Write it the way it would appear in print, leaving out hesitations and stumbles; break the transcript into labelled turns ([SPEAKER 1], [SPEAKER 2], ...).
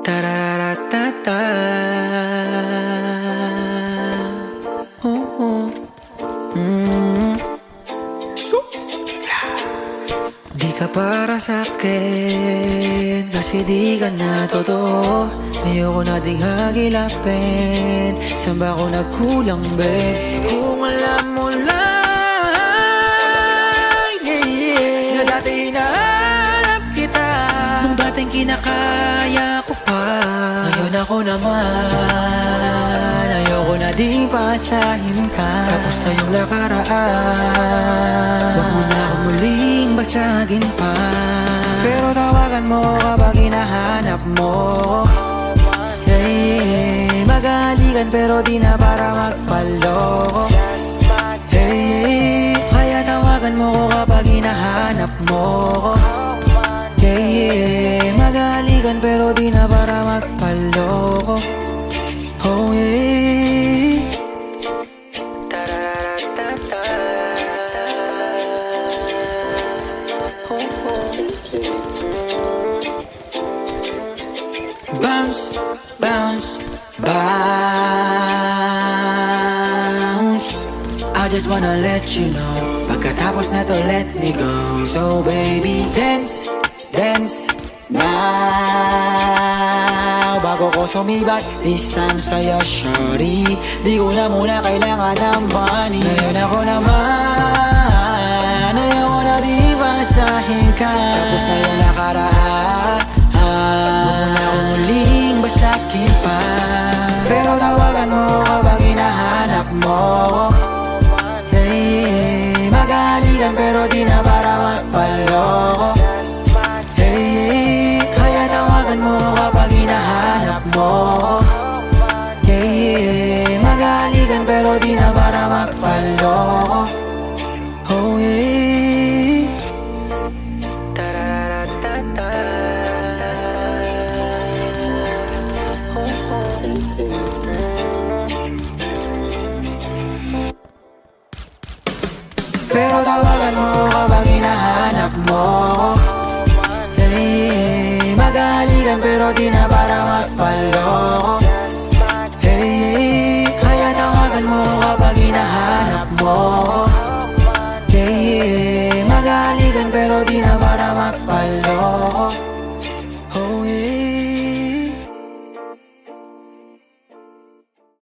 [SPEAKER 1] Tararatata. Di ka para sa'kin, kasi di ka na totoo. Ayoko na ding hagilapin, saan ba ako nagkulang, babe? Kung alam mo lang, na dati hinahanap kita, nung dating kinakaya ko pa. Ngayon ako naman, ayoko na di pasahin ka. Tapos na yung nakaraan, huwag mo na akong muling basagin pa. Pero tawagan mo kapag hinahanap mo. Hey, magalikan pero di na para magpaloko. Hey, kaya tawagan mo ko kapag hinahanap mo. Hey, magalikan pero di na para magpaloko. Oh yeah. Tararatata. Bounce, bounce, bounce. I just wanna let you know, pagkatapos na to let me go. So baby, dance, dance now, bago ko sumibat this time sa'yo, shorty. Di ko na muna kailangan ng money. Ngayon ako naman, ayoko na di basahin ka. Tapos na yung nakaraan, huwag mo na akong muling basakin pa. Pero tawagan mo kapag hinahanap mo. Hey, magalikan pero di na para magpaloko. Hey, kaya tawagan mo kapag hinahanap mo. Hey, magalikan pero di na para magpaloko. Oh yeah. Tararatata. Pero tawagan mo kapag hinahanap mo. Hey, magalikan pero di na para magpaloko. Hey, kaya tawagan mo kapag hinahanap mo. Hey, magalikan pero di na